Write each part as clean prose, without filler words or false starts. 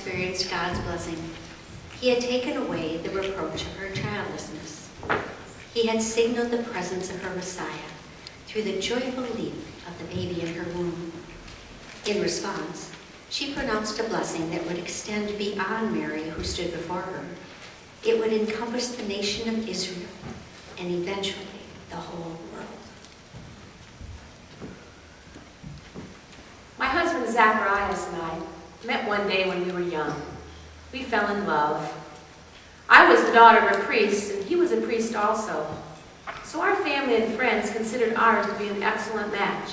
experienced God's blessing. He had taken away the reproach of her childlessness. He had signaled the presence of her Messiah through the joyful leap of the baby in her womb. In response, she pronounced a blessing that would extend beyond Mary, who stood before her. It would encompass the nation of Israel and eventually the whole world. My husband Zacharias and I met one day when we were young. We fell in love. I was the daughter of a priest, and he was a priest also. So our family and friends considered ours to be an excellent match.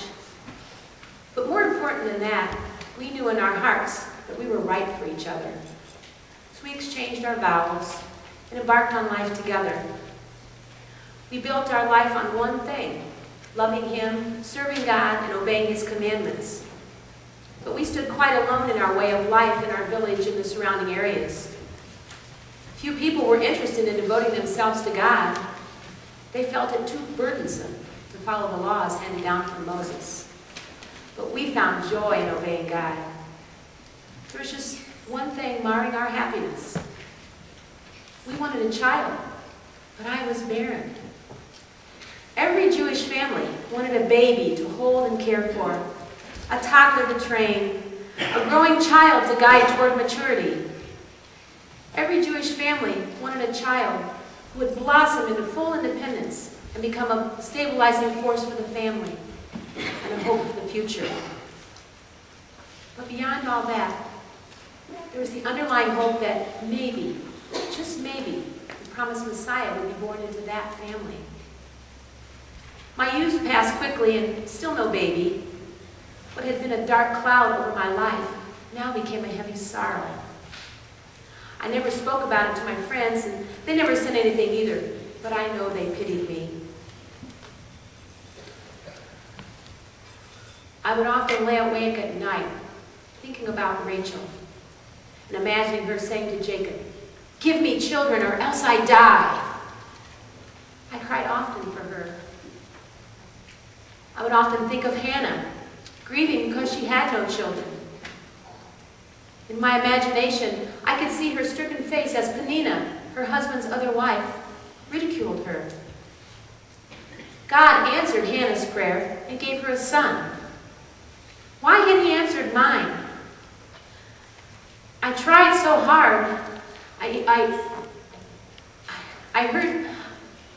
But more important than that, we knew in our hearts that we were right for each other. So we exchanged our vows and embarked on life together. We built our life on one thing: loving Him, serving God, and obeying His commandments. But we stood quite alone in our way of life in our village and the surrounding areas. Few people were interested in devoting themselves to God. They felt it too burdensome to follow the laws handed down from Moses. But we found joy in obeying God. There was just one thing marring our happiness. We wanted a child, but I was barren. Every Jewish family wanted a baby to hold and care for, a toddler to train, a growing child to guide toward maturity. Every Jewish family wanted a child who would blossom into full independence and become a stabilizing force for the family and a hope for the future. But beyond all that, there was the underlying hope that maybe, just maybe, the promised Messiah would be born into that family. My youth passed quickly, and still no baby. What had been a dark cloud over my life now became a heavy sorrow. I never spoke about it to my friends, and they never said anything either, but I know they pitied me. I would often lay awake at night, thinking about Rachel, and imagining her saying to Jacob, "Give me children or else I die." I cried often for her. I would often think of Hannah, grieving because she had no children. In my imagination, I could see her stricken face as Peninnah, her husband's other wife, ridiculed her. God answered Hannah's prayer and gave her a son. Why had He answered mine? I tried so hard.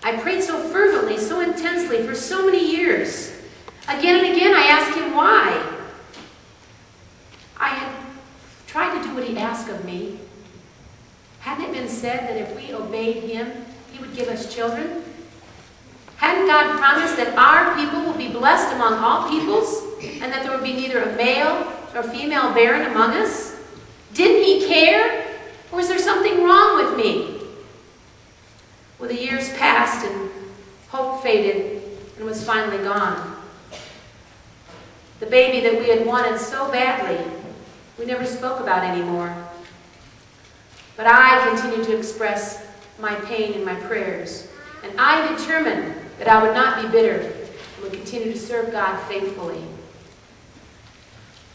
I prayed so fervently, so intensely for so many years. Again and again I asked Him why. I had tried to do what He asked of me. Hadn't it been said that if we obeyed Him, He would give us children? Hadn't God promised that our people will be blessed among all peoples, and that there would be neither a male or female barren among us? Didn't He care? Or was there something wrong with me? Well, the years passed and hope faded and was finally gone. The baby that we had wanted so badly, we never spoke about anymore. But I continued to express my pain in my prayers, and I determined that I would not be bitter and would continue to serve God faithfully.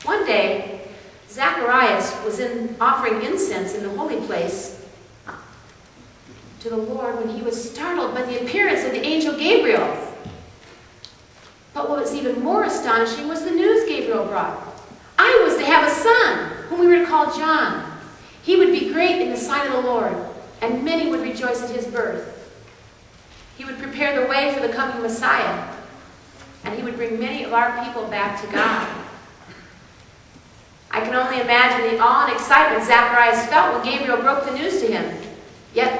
One day, Zacharias was offering incense in the holy place to the Lord when he was startled by the appearance of the angel Gabriel. But what was even more astonishing was the news Gabriel brought. I was to have a son, whom we were to call John. He would be great in the sight of the Lord, and many would rejoice at his birth. He would prepare the way for the coming Messiah, and he would bring many of our people back to God. I can only imagine the awe and excitement Zacharias felt when Gabriel broke the news to him. Yet,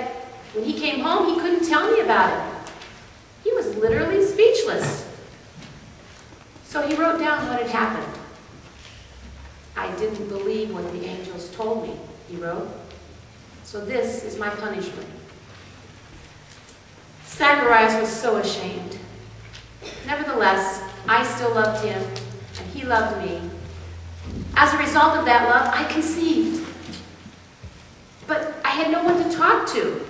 when he came home, he couldn't tell me about it. He was literally speechless. So he wrote down what had happened. I didn't believe what the angels told me, he wrote. So this is my punishment. Zacharias was so ashamed. Nevertheless, I still loved him, and he loved me. As a result of that love, I conceived. But I had no one to talk to.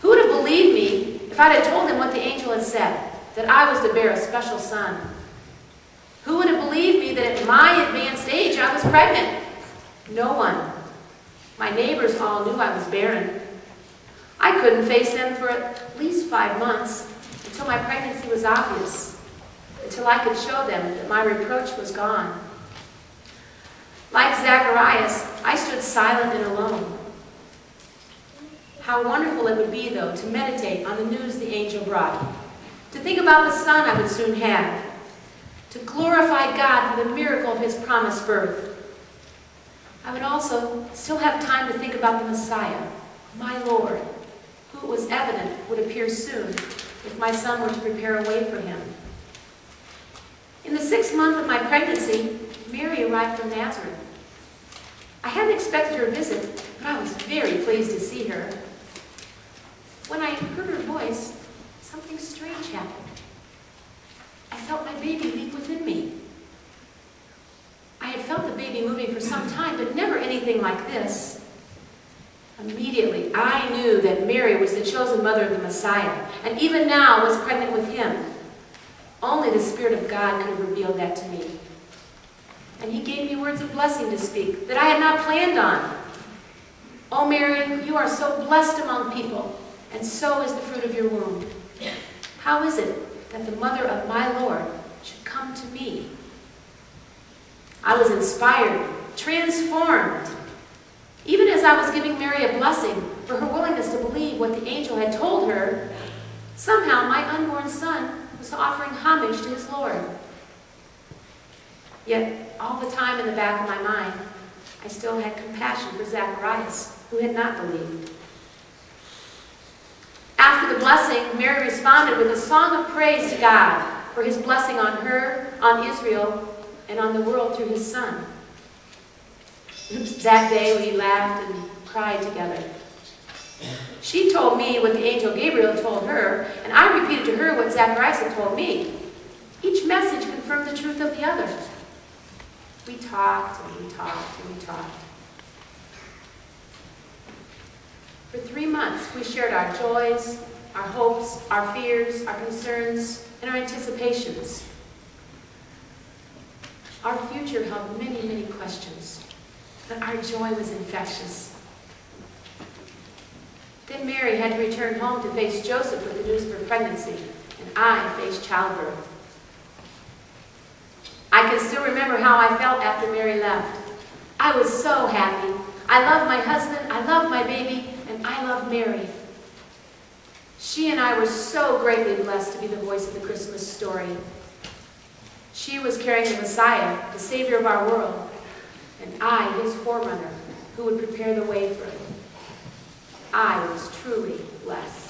Who would have believed me if I had told him what the angel had said, that I was to bear a special son? Who would have believed me that at my advanced age I was pregnant? No one. My neighbors all knew I was barren. I couldn't face them for at least 5 months, until my pregnancy was obvious, until I could show them that my reproach was gone. Like Zacharias, I stood silent and alone. How wonderful it would be, though, to meditate on the news the angel brought, to think about the son I would soon have, to glorify God for the miracle of his promised birth. I would also still have time to think about the Messiah, my Lord, who it was evident would appear soon if my son were to prepare a way for him. In the 6th month of my pregnancy, Mary arrived from Nazareth. I hadn't expected her visit, but I was very pleased to see her. When I heard her voice, something strange happened. I felt my baby leap within me. I had felt the baby moving for some time, but never anything like this. Immediately, I knew that Mary was the chosen mother of the Messiah, and even now was pregnant with him. Only the Spirit of God could have revealed that to me. And he gave me words of blessing to speak that I had not planned on. Oh, Mary, you are so blessed among people, and so is the fruit of your womb. How is it that the mother of my Lord should come to me? I was inspired, transformed. Even as I was giving Mary a blessing for her willingness to believe what the angel had told her, somehow my unborn son was offering homage to his Lord. Yet, all the time in the back of my mind, I still had compassion for Zacharias, who had not believed. After the blessing, Mary responded with a song of praise to God for his blessing on her, on Israel, and on the world through his son. That day we laughed and cried together. She told me what the angel Gabriel told her, and I repeated to her what Zacharias had told me. Each message confirmed the truth of the other. We talked and we talked and we talked. For 3 months, we shared our joys, our hopes, our fears, our concerns, and our anticipations. Our future held many, many questions, but our joy was infectious. Then Mary had to return home to face Joseph with the news of her pregnancy, and I faced childbirth. I can still remember how I felt after Mary left. I was so happy. I loved my husband, I loved my baby, and I loved Mary. She and I were so greatly blessed to be the voice of the Christmas story. She was carrying the Messiah, the Savior of our world, and I, his forerunner, who would prepare the way for him. I was truly blessed.